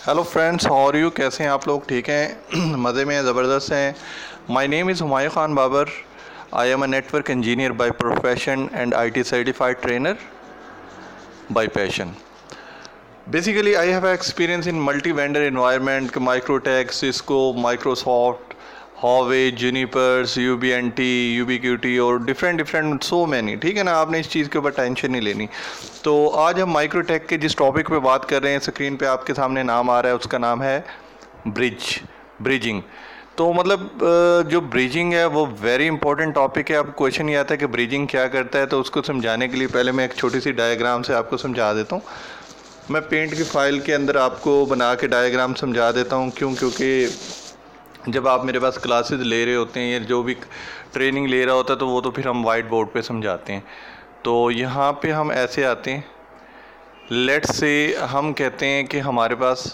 Hello friends, how are you? कैसे हैं आप लोग? ठीक हैं? मज़े में हैं, ज़बरदस्त हैं। My name is Humayun Khan Babar. I am a network engineer by profession and IT certified trainer by passion. Basically, I have experience in multi-vendor environment, Microtek, Cisco, Microsoft, Huawei, Juniper, UBNT, Ubiquiti और डिफरेंट सो मैनी. ठीक है ना, आपने इस चीज़ के ऊपर tension नहीं लेनी. तो आज हम माइक्रोटेक के जिस टॉपिक पे बात कर रहे हैं, स्क्रीन पे आपके सामने नाम आ रहा है, उसका नाम है ब्रिजिंग. तो मतलब जो ब्रिजिंग है वो वेरी इंपॉर्टेंट टॉपिक है. अब क्वेश्चन ये आता है कि ब्रिजिंग क्या करता है, तो उसको समझाने के लिए पहले मैं एक छोटी सी डायग्राम से आपको समझा देता हूँ. मैं पेंट की फ़ाइल के अंदर आपको बना के डायग्राम समझा देता हूँ. क्योंकि जब आप मेरे पास क्लासेस ले रहे होते हैं या जो भी ट्रेनिंग ले रहा होता है, तो वो तो फिर हम वाइट बोर्ड पे समझाते हैं. तो यहाँ पे हम ऐसे आते हैं. लेट्स से हम कहते हैं कि हमारे पास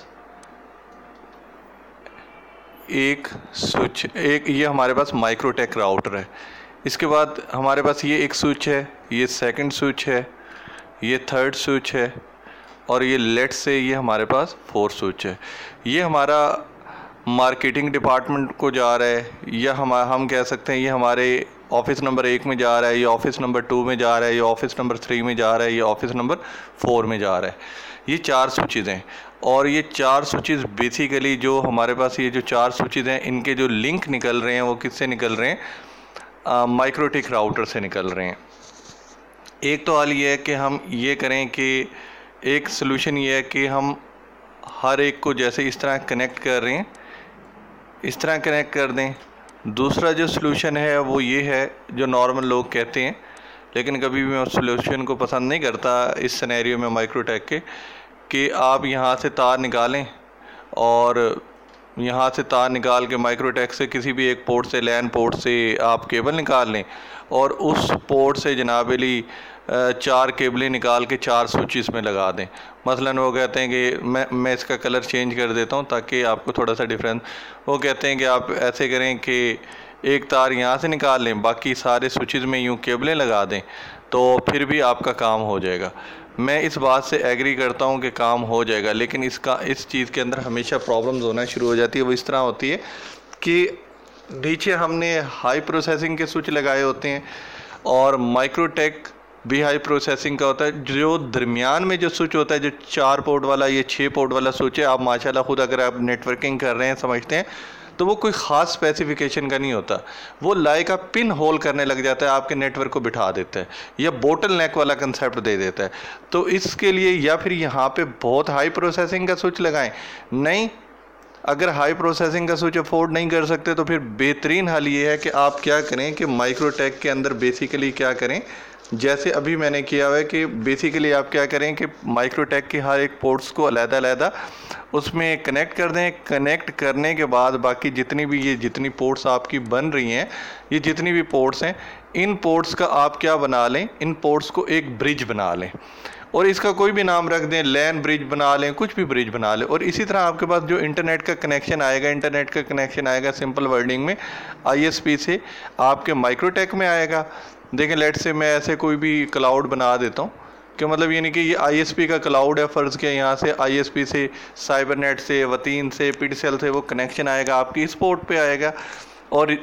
एक स्विच, ये हमारे पास माइक्रोटेक राउटर है. इसके बाद हमारे पास ये एक स्विच है, ये सेकंड स्विच है, ये थर्ड स्विच है, और ये लेट से ये हमारे पास फोर्थ स्विच है. ये हमारा मार्केटिंग डिपार्टमेंट को जा रहा है, या हम कह सकते हैं ये हमारे ऑफिस नंबर 1 में जा रहा है, ये ऑफिस नंबर 2 में जा रहा है, ये ऑफिस नंबर 3 में जा रहा है, ये ऑफिस नंबर 4 में जा रहा है. ये 4 स्विचेज हैं. और ये 4 स्विचेज बेसिकली जो हमारे पास ये जो 4 स्विचेज हैं, इनके जो लिंक निकल रहे हैं वो किससे निकल रहे हैं? माइक्रोटेक राउटर से निकल रहे हैं. एक तो हाल ये है कि हम ये करें कि एक सलूशन ये है कि हम हर एक को जैसे इस तरह कनेक्ट कर रहे हैं, इस तरह कनेक्ट कर दें. दूसरा जो सलूशन है वो ये है, जो नॉर्मल लोग कहते हैं, लेकिन कभी भी मैं उस सलूशन को पसंद नहीं करता इस सिनेरियो में माइक्रोटेक के, कि आप यहाँ से तार निकालें और यहाँ से तार निकाल के माइक्रोटेक से किसी भी एक पोर्ट से, लैन पोर्ट से आप केबल निकाल लें, और उस पोर्ट से जनाबली 4 केबलें निकाल के 4 स्विचेस में लगा दें. मसलन वो कहते हैं कि मैं इसका कलर चेंज कर देता हूँ ताकि आपको थोड़ा सा डिफरेंस. वो कहते हैं कि आप ऐसे करें कि एक तार यहाँ से निकाल लें, बाकी सारे स्विचेस में यूँ केबलें लगा दें, तो फिर भी आपका काम हो जाएगा. मैं इस बात से एग्री करता हूँ कि काम हो जाएगा, लेकिन इस चीज़ के अंदर हमेशा प्रॉब्लम्स होना शुरू हो जाती है. वो इस तरह होती है कि नीचे हमने हाई प्रोसेसिंग के स्विच लगाए होते हैं, और माइक्रोटेक भी हाई प्रोसेसिंग का होता है. जो दरमियान में जो स्विच होता है, जो 4 पोर्ट वाला, ये 6 पोर्ट वाला स्विच है, आप माशाल्लाह खुद अगर आप नेटवर्किंग कर रहे हैं समझते हैं, तो वो कोई ख़ास स्पेसिफिकेशन का नहीं होता. वो लाइक का पिन होल करने लग जाता है, आपके नेटवर्क को बिठा देता है, या बोटल नेक वाला कंसेप्ट दे देता है. तो इसके लिए या फिर यहाँ पे बहुत हाई प्रोसेसिंग का स्विच लगाएं. नहीं, अगर हाई प्रोसेसिंग का स्विच अफोर्ड नहीं कर सकते, तो फिर बेहतरीन हल ये है कि आप क्या करें कि माइक्रोटेक के अंदर बेसिकली क्या करें, जैसे अभी मैंने किया हुआ है कि बेसिकली आप क्या करें कि माइक्रोटेक के हर एक पोर्ट्स को अलग-अलग उसमें कनेक्ट कर दें. कनेक्ट करने के बाद बाकी जितनी पोर्ट्स आपकी बन रही हैं, ये जितनी भी पोर्ट्स हैं, इन पोर्ट्स का आप क्या बना लें, इन पोर्ट्स को एक ब्रिज बना लें, और इसका कोई भी नाम रख दें, लैन ब्रिज बना लें, कुछ भी ब्रिज बना लें. और इसी तरह आपके पास जो इंटरनेट का कनेक्शन आएगा सिंपल वर्डिंग में ISP से आपके माइक्रोटेक में आएगा. देखें, लेट से मैं ऐसे कोई भी क्लाउड बना देता हूँ कि मतलब ये नहीं कि ये ISP का क्लाउड है, फ़र्ज़ किया यहाँ से ISP से, साइबरनेट से, वतीन से, पिटसेल से वो कनेक्शन आएगा, आपकी इस पोर्ट पे आएगा, और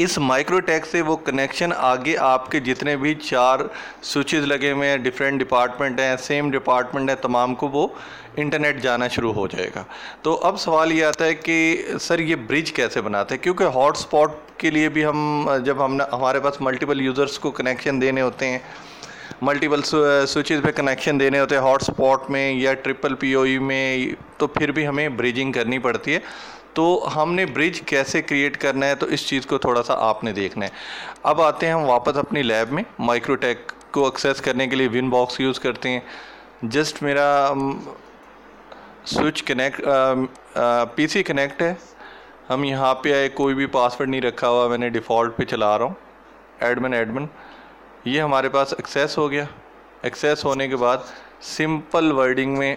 इस माइक्रोटेक से वो कनेक्शन आगे आपके जितने भी 4 स्विचेस लगे हुए हैं, डिफरेंट डिपार्टमेंट हैं, सेम डिपार्टमेंट है, तमाम को वो इंटरनेट जाना शुरू हो जाएगा. तो अब सवाल ये आता है कि सर ये ब्रिज कैसे बनाते हैं, क्योंकि हॉटस्पॉट के लिए भी जब हमारे पास मल्टीपल यूज़र्स को कनेक्शन देने होते हैं, मल्टीपल स्विचेस पे कनेक्शन देने होते हैं हॉटस्पॉट में या ट्रिपल PoE में, तो फिर भी हमें ब्रिजिंग करनी पड़ती है. तो हमने ब्रिज कैसे क्रिएट करना है, तो इस चीज़ को थोड़ा सा आपने देखना है. अब आते हैं हम वापस अपनी लैब में. माइक्रोटेक को एक्सेस करने के लिए विन बॉक्स यूज़ करते हैं. जस्ट मेरा स्विच PC कनेक्ट है. हम यहाँ पे आए, कोई भी पासवर्ड नहीं रखा हुआ, मैंने डिफ़ॉल्ट पे चला रहा हूँ, एडमिन. ये हमारे पास एक्सेस हो गया. एक्सेस होने के बाद सिंपल वर्डिंग में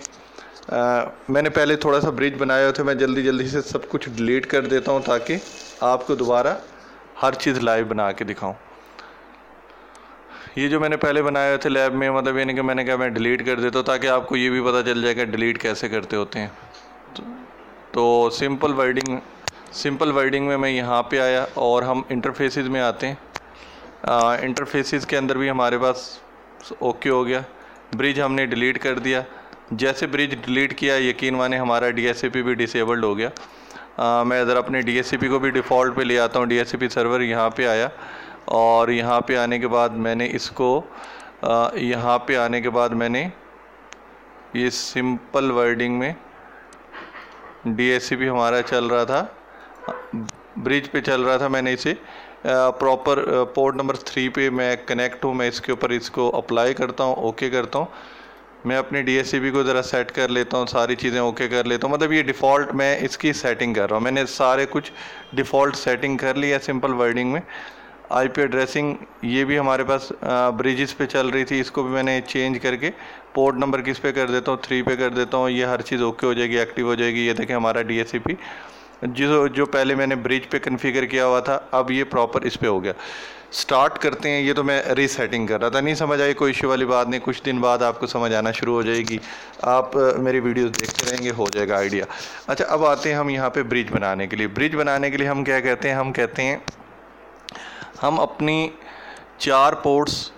मैंने पहले थोड़ा सा ब्रिज बनाया था, मैं जल्दी से सब कुछ डिलीट कर देता हूँ ताकि आपको दोबारा हर चीज़ लाइव बना के दिखाऊँ. ये जो मैंने पहले बनाए थे लैब में, मतलब यानी कि मैंने कहा मैं डिलीट कर देता हूँ ताकि आपको ये भी पता चल जाएगा डिलीट कैसे करते होते हैं। तो सिंपल वर्डिंग में मैं यहाँ पे आया और हम इंटरफेसेस में आते हैं। इंटरफेसेस के अंदर भी हमारे पास ओके हो गया। ब्रिज हमने डिलीट कर दिया। जैसे ब्रिज डिलीट किया यकीन माने हमारा DHCP भी डिसेबल्ड हो गया। मैं इधर अपने DHCP को भी डिफ़ॉल्ट पे ले आता हूँ। DHCP सर्वर यहाँ पे आया और यहाँ पे आने के बाद मैंने इसको यहाँ पे आने के बाद मैंने ये सिंपल वर्डिंग में DHCP हमारा चल रहा था, ब्रिज पे चल रहा था। मैंने इसे प्रॉपर पोर्ट नंबर 3 पे मैं कनेक्ट हूँ। मैं इसके ऊपर इसको अप्लाई करता हूँ, ओके करता हूँ। मैं अपने DHCP को ज़रा सेट कर लेता हूँ, सारी चीज़ें ओके कर लेता हूँ। मतलब ये डिफ़ॉल्ट मैं इसकी सेटिंग कर रहा हूँ। मैंने सारे कुछ डिफ़ॉल्ट सेटिंग कर लिया सिंपल वर्डिंग में। IP एड्रेसिंग ये भी हमारे पास ब्रिजेस पे चल रही थी, इसको भी मैंने चेंज करके पोर्ट नंबर किस पे कर देता हूँ, 3 पे कर देता हूँ। ये हर चीज़ ओके हो जाएगी, एक्टिव हो जाएगी। ये देखें हमारा DHCP जो पहले मैंने ब्रिज पे कन्फिगर किया हुआ था, अब ये प्रॉपर इस पे हो गया। स्टार्ट करते हैं। ये तो मैं रीसेटिंग कर रहा था, नहीं समझ आई कोई इशू वाली बात नहीं। कुछ दिन बाद आपको समझ आना शुरू हो जाएगी। आप मेरी वीडियोस देखते रहेंगे, हो जाएगा आइडिया। अच्छा, अब आते हैं हम यहाँ पे ब्रिज बनाने के लिए। ब्रिज बनाने के लिए हम क्या कहते हैं, हम कहते हैं हम अपनी 4 पोर्ट्स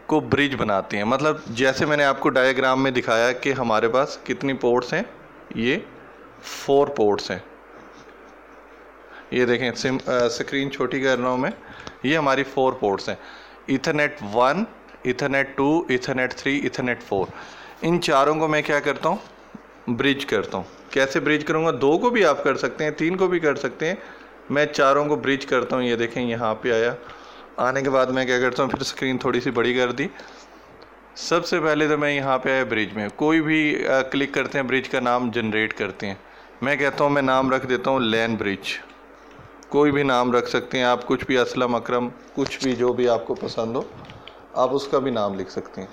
को ब्रिज बनाते हैं। मतलब जैसे मैंने आपको डायग्राम में दिखाया कि हमारे पास कितनी पोर्ट्स हैं, ये 4 पोर्ट्स हैं। ये देखें, स्क्रीन छोटी कर रहा हूँ मैं। ये हमारी 4 पोर्ट्स हैं, ईथरनेट 1, ईथरनेट 2, ईथरनेट 3, ईथरनेट 4। इन चारों को मैं क्या करता हूँ, ब्रिज करता हूँ। कैसे ब्रिज करूँगा, 2 को भी आप कर सकते हैं, 3 को भी कर सकते हैं। मैं चारों को ब्रिज करता हूँ। ये देखें यहाँ पे आया। आने के बाद मैं क्या करता हूँ, फिर स्क्रीन थोड़ी सी बड़ी कर दी। सबसे पहले तो मैं यहाँ पे आया ब्रिज में, कोई भी क्लिक करते हैं, ब्रिज का नाम जनरेट करते हैं। मैं कहता हूँ, मैं नाम रख देता हूँ लैन ब्रिज। कोई भी नाम रख सकते हैं आप, कुछ भी, असलम, अकरम, कुछ भी, जो भी आपको पसंद हो आप उसका भी नाम लिख सकते हैं।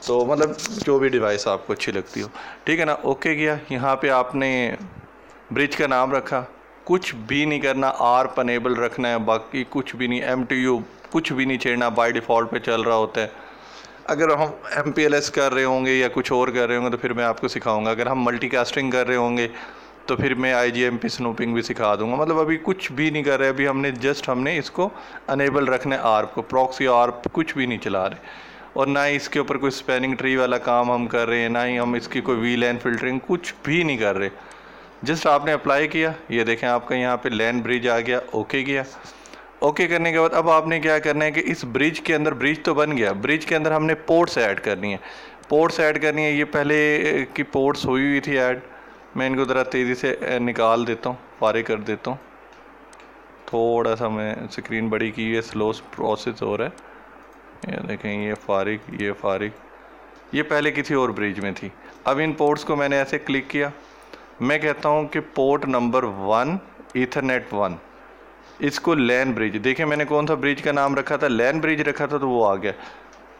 तो मतलब जो भी डिवाइस आपको अच्छी लगती हो, ठीक है ना। ओके किया। यहाँ पे आपने ब्रिज का नाम रखा। कुछ भी नहीं करना, ARP अनेबल रखना है, बाकी कुछ भी नहीं। MTU कुछ भी नहीं छेड़ना, बाय डिफ़ॉल्ट पे चल रहा होता है। अगर हम MPLS कर रहे होंगे या कुछ और कर रहे होंगे तो फिर मैं आपको सिखाऊंगा। अगर हम मल्टीकास्टिंग कर रहे होंगे तो फिर मैं IGMP स्नूपिंग भी सिखा दूंगा। मतलब अभी कुछ भी नहीं कर रहे, अभी हमने इसको अनेबल रखना है, ARP को। प्रॉक्सी ARP कुछ भी नहीं चला रहे, और ना ही इसके ऊपर कोई स्पैनिंग ट्री वाला काम हम कर रहे हैं, ना ही हम इसकी कोई VLAN फिल्टरिंग कुछ भी नहीं कर रहे। जस्ट आपने अप्लाई किया, ये देखें आपका यहाँ पे लैन ब्रिज आ गया। ओके किया। ओके करने के बाद अब आपने क्या करना है कि इस ब्रिज के अंदर, ब्रिज तो बन गया, ब्रिज के अंदर हमने पोर्ट्स ऐड करनी है। पोर्ट्स ऐड करनी है, ये पहले की पोर्ट्स हुई हुई थी ऐड। मैं इनको ज़रा तेज़ी से निकाल देता हूँ, फारिग कर देता हूँ। थोड़ा सा मैं स्क्रीन बड़ी की है, स्लो प्रोसेस हो रहा है। ये देखें, ये फारिग, ये पहले किसी और ब्रिज में थी। अब इन पोर्ट्स को मैंने ऐसे क्लिक किया। मैं कहता हूँ कि पोर्ट नंबर 1, ईथरनेट 1, इसको लैन ब्रिज। देखिए मैंने कौन सा ब्रिज का नाम रखा था, लैन ब्रिज रखा था, तो वो आ गया।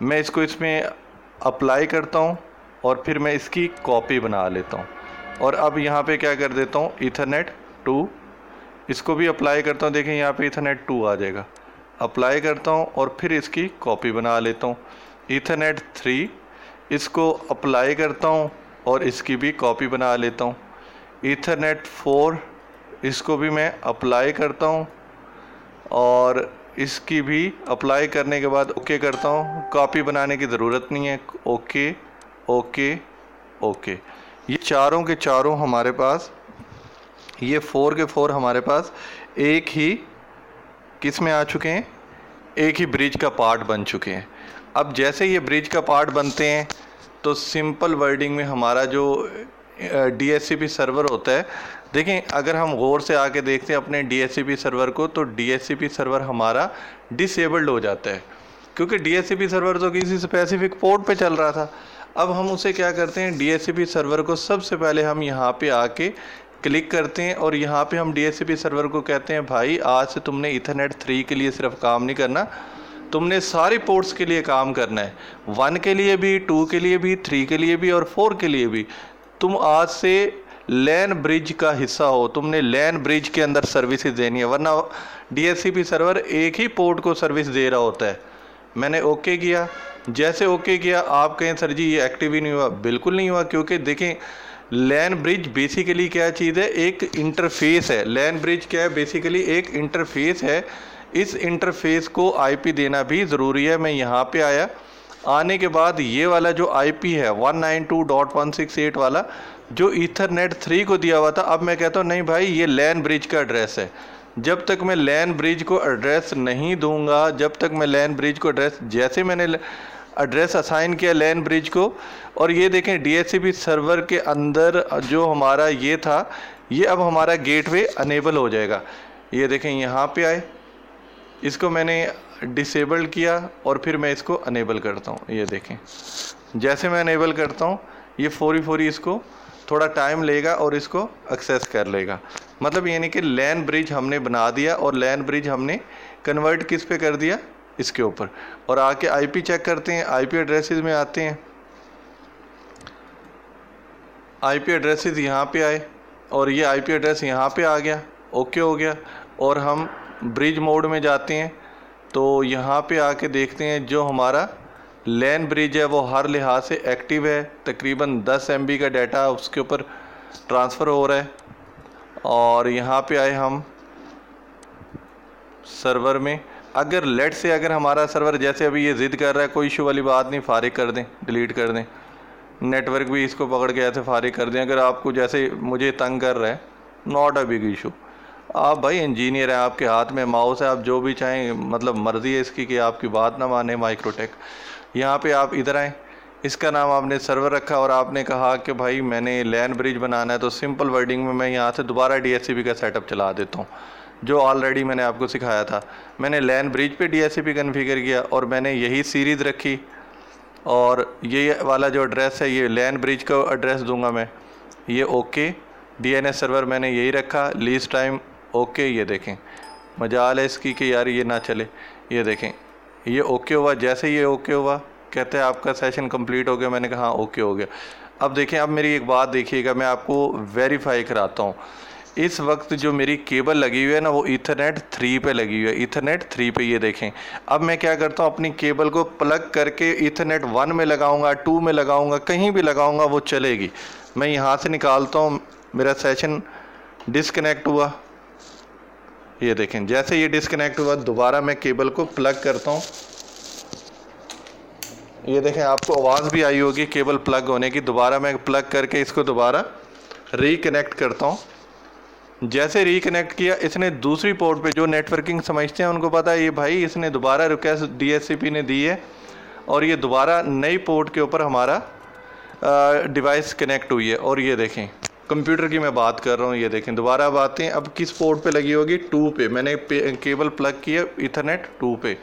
मैं इसको इसमें अप्लाई करता हूँ और फिर मैं इसकी कॉपी बना लेता हूँ। और अब यहाँ पे क्या कर देता हूँ, ईथरनेट 2, इसको भी अप्लाई करता हूँ। देखें यहाँ पे ईथरनेट 2 आ जाएगा। अप्लाई करता हूँ और फिर इसकी कॉपी बना लेता हूँ। ईथरनेट 3, इसको अप्लाई करता हूँ और इसकी भी कॉपी बना लेता हूँ। ईथरनेट 4, इसको भी मैं अप्लाई करता हूँ और इसकी भी अप्लाई करने के बाद ओके करता हूँ। कॉपी बनाने की ज़रूरत नहीं है। Okay okay okay. ये चारों के चारों हमारे पास, ये 4 के 4 हमारे पास एक ही किस में आ चुके हैं, एक ही ब्रिज का पार्ट बन चुके हैं। अब जैसे ये ब्रिज का पार्ट बनते हैं तो सिंपल वर्डिंग में हमारा जो DHCP सर्वर होता है, देखें अगर हम गौर से आके देखते हैं अपने DHCP सर्वर को, तो DHCP सर्वर हमारा डिसेबल्ड हो जाता है, क्योंकि DHCP सर्वर तो किसी स्पेसिफिक पोर्ट पे चल रहा था। अब हम उसे क्या करते हैं, DHCP सर्वर को सबसे पहले हम यहाँ पे आके क्लिक करते हैं और यहाँ पे हम DHCP सर्वर को कहते हैं, भाई आज से तुमने ईथरनेट 3 के लिए सिर्फ काम नहीं करना, तुमने सारी पोर्ट्स के लिए काम करना है। 1 के लिए भी, 2 के लिए भी, 3 के लिए भी और 4 के लिए भी। तुम आज से लैन ब्रिज का हिस्सा हो, तुमने लैन ब्रिज के अंदर सर्विसेज देनी है। वरना DHCP सर्वर एक ही पोर्ट को सर्विस दे रहा होता है, मैंने ओके किया। जैसे ओके किया आप कहें सर जी ये एक्टिव ही नहीं हुआ, बिल्कुल नहीं हुआ, क्योंकि देखें लैन ब्रिज बेसिकली क्या चीज़ है, एक इंटरफेस है। लैन ब्रिज क्या है, बेसिकली एक इंटरफेस है। इस इंटरफेस को आईपी देना भी ज़रूरी है। मैं यहाँ पे आया, आने के बाद ये वाला जो आईपी है 192.168 वाला जो ईथरनेट 3 को दिया हुआ था, अब मैं कहता हूँ नहीं भाई ये लैन ब्रिज का एड्रेस है। जब तक मैं लैन ब्रिज को एड्रेस नहीं दूंगा, जब तक मैं लैन ब्रिज को एड्रेस, जैसे मैंने एड्रेस असाइन किया लैन ब्रिज को, और ये देखें डीएचसीपी सर्वर के अंदर जो हमारा ये था, ये अब हमारा गेटवे अनेबल हो जाएगा। ये देखें यहाँ पे आए, इसको मैंने डिसेबल्ड किया और फिर मैं इसको अनेबल करता हूँ। ये देखें जैसे मैं अनेबल करता हूँ ये फोरी इसको थोड़ा टाइम लेगा और इसको एक्सेस कर लेगा। मतलब यानी कि लैन ब्रिज हमने बना दिया और लैन ब्रिज हमने कन्वर्ट किस पे कर दिया, इसके ऊपर। और आके आईपी चेक करते हैं, आईपी एड्रेसेस में आते हैं, आईपी एड्रेसेस यहाँ पे आए और ये आईपी एड्रेस यहाँ पे आ गया, ओके हो गया। और हम ब्रिज मोड में जाते हैं तो यहाँ पे आके देखते हैं जो हमारा लैन ब्रिज है वो हर लिहाज से एक्टिव है। तकरीबन 10 MB का डाटा उसके ऊपर ट्रांसफ़र हो रहा है। और यहाँ पे आए हम सर्वर में, अगर लेट से अगर हमारा सर्वर जैसे अभी ये ज़िद कर रहा है, कोई इशू वाली बात नहीं, फारिग कर दें, डिलीट कर दें, नेटवर्क भी इसको पकड़ के ऐसे फारिग कर दें। अगर आपको जैसे मुझे तंग कर रहा है, नॉट अ बिग इशू। आप भाई इंजीनियर हैं, आपके हाथ में माउस है, आप जो भी चाहें, मतलब मर्ज़ी है इसकी कि आपकी बात ना माने माइक्रोटेक। यहाँ पे आप इधर आएँ, इसका नाम आपने सर्वर रखा और आपने कहा कि भाई मैंने लैन ब्रिज बनाना है, तो सिंपल वर्डिंग में मैं यहाँ से दोबारा DHCP का सेटअप चला देता हूँ जो ऑलरेडी मैंने आपको सिखाया था। मैंने लैन ब्रिज पे DHCP कन्फिगर किया और मैंने यही सीरीज़ रखी और ये वाला जो एड्रेस है ये लैन ब्रिज का एड्रेस दूंगा मैं। ये ओके, DNS सर्वर मैंने यही रखा, लीज टाइम ओके। ये देखें मजाल है इसकी कि यार ये ना चले। ये देखें ये ओके हुआ, जैसे ये ओके हुआ कहते हैं आपका सेशन कंप्लीट हो गया। मैंने कहा हाँ ओके हो गया। अब देखें, अब मेरी एक बात देखिएगा, मैं आपको वेरीफाई कराता हूँ। इस वक्त जो मेरी केबल लगी हुई है ना वो ईथरनेट 3 पे लगी हुई है, ईथरनेट 3 पे। ये देखें अब मैं क्या करता हूँ, अपनी केबल को प्लग करके ईथरनेट 1 में लगाऊंगा, 2 में लगाऊंगा, कहीं भी लगाऊंगा वो चलेगी। मैं यहाँ से निकालता हूँ, मेरा सेशन डिसकनेक्ट हुआ। ये देखें जैसे ये डिसकनेक्ट हुआ दोबारा मैं केबल को प्लग करता हूँ। ये देखें आपको आवाज़ भी आई होगी केबल प्लग होने की। दोबारा मैं प्लग करके इसको दोबारा रिकनेक्ट करता हूँ। जैसे रिकनेक्ट किया, इसने दूसरी पोर्ट पे, जो नेटवर्किंग समझते हैं उनको पता है ये भाई इसने दोबारा रिक्वेस्ट DHCP ने दी है और ये दोबारा नई पोर्ट के ऊपर हमारा डिवाइस कनेक्ट हुई है। और ये देखें कंप्यूटर की मैं बात कर रहा हूँ। ये देखें दोबारा अब आते हैं, अब किस पोर्ट पे लगी होगी, 2 पे। मैंने केबल प्लग किया ईथरनेट 2 पे।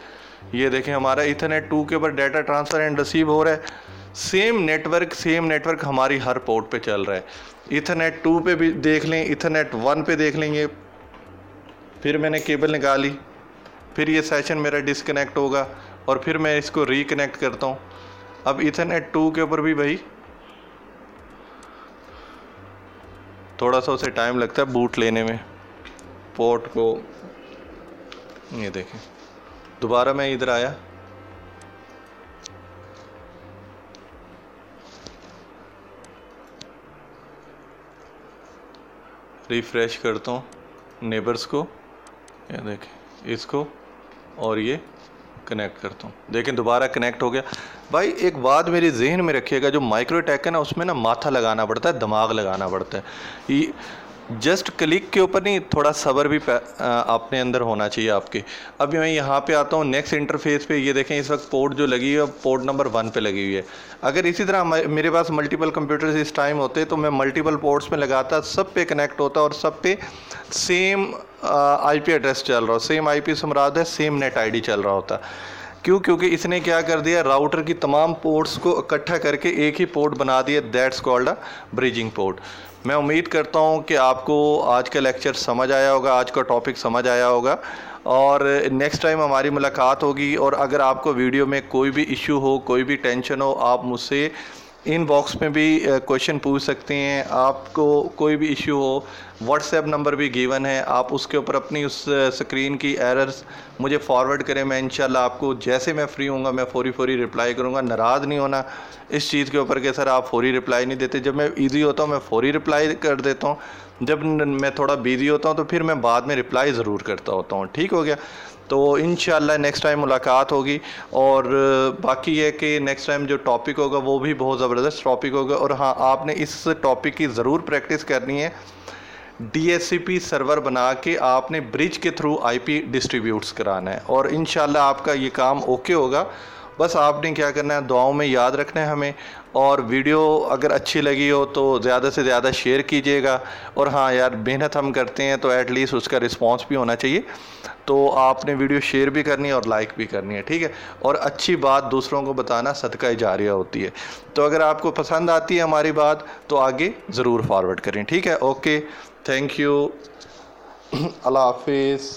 ये देखें हमारा ईथरनेट 2 के ऊपर डाटा ट्रांसफ़र एंड रिसीव हो रहा है। सेम नेटवर्क हमारी हर पोर्ट पे चल रहा है। ईथरनेट 2 पे भी देख लें, ईथरनेट 1 पे देख लेंगे। फिर मैंने केबल निकाली, फिर ये सेशन मेरा डिसकनेक्ट होगा और फिर मैं इसको रिकनेक्ट करता हूँ। अब ईथरनेट 2 के ऊपर भी भाई थोड़ा सा उसे टाइम लगता है बूट लेने में पोर्ट को। ये देखें दोबारा मैं इधर आया, रिफ्रेश करता हूँ नेबर्स को। ये देखें इसको और ये कनेक्ट करता हूँ। देखें दोबारा कनेक्ट हो गया। भाई एक बात मेरे जहन में रखिएगा, जो माइक्रोटेक है ना उसमें ना माथा लगाना पड़ता है, दिमाग लगाना पड़ता है। ये जस्ट क्लिक के ऊपर नहीं, थोड़ा सब्र भी अपने अंदर होना चाहिए आपके। अब मैं यहाँ पे आता हूँ नेक्स्ट इंटरफेस पे। ये देखें इस वक्त पोर्ट जो लगी है पोर्ट नंबर 1 पे लगी हुई है। अगर इसी तरह मेरे पास मल्टीपल कंप्यूटर्स इस टाइम होते तो मैं मल्टीपल पोर्ट्स में लगाता, सब पे कनेक्ट होता और सब पे सेम IP एड्रेस चल रहा हो। सेम IP से मुराद है सेम नेट ID चल रहा होता। क्यों? क्योंकि इसने क्या कर दिया, राउटर की तमाम पोर्ट्स को इकट्ठा करके एक ही पोर्ट बना दिया। That's called a bridging port. मैं उम्मीद करता हूँ कि आपको आज का लेक्चर समझ आया होगा, आज का टॉपिक समझ आया होगा और नेक्स्ट टाइम हमारी मुलाकात होगी। और अगर आपको वीडियो में कोई भी इशू हो, कोई भी टेंशन हो, आप मुझसे इन बॉक्स में भी क्वेश्चन पूछ सकते हैं। आपको कोई भी इशू हो, व्हाट्सएप नंबर भी गिवन है, आप उसके ऊपर अपनी उस स्क्रीन की एरर्स मुझे फॉरवर्ड करें। मैं इंशाल्लाह आपको जैसे मैं फ्री हूँगा मैं फौरी रिप्लाई करूँगा। नाराज़ नहीं होना इस चीज़ के ऊपर कि सर आप फौरी रिप्लाई नहीं देते। जब मैं इजी होता हूँ मैं फौरी रिप्लाई कर देता हूँ, जब मैं थोड़ा बिजी होता हूँ तो फिर मैं बाद में रिप्लाई ज़रूर करता होता हूँ। ठीक हो गया? तो इंशाल्लाह नेक्स्ट टाइम मुलाकात होगी। और बाकी ये कि नेक्स्ट टाइम जो टॉपिक होगा वो भी बहुत ज़बरदस्त टॉपिक होगा। और हाँ, आपने इस टॉपिक की ज़रूर प्रैक्टिस करनी है। DHCP सर्वर बना के आपने ब्रिज के थ्रू IP डिस्ट्रीब्यूट्स कराना है और इंशाल्लाह आपका ये काम ओके होगा। बस आपने क्या करना है, दुआओं में याद रखना है हमें। और वीडियो अगर अच्छी लगी हो तो ज़्यादा से ज़्यादा शेयर कीजिएगा। और हाँ यार, मेहनत हम करते हैं तो एटलीस्ट उसका रिस्पांस भी होना चाहिए। तो आपने वीडियो शेयर भी करनी है और लाइक भी करनी है, ठीक है? और अच्छी बात दूसरों को बताना सदका जारिया होती है। तो अगर आपको पसंद आती है हमारी बात तो आगे ज़रूर फॉरवर्ड करें, ठीक है? ओके, थैंक यू, अल्लाह हाफिज़।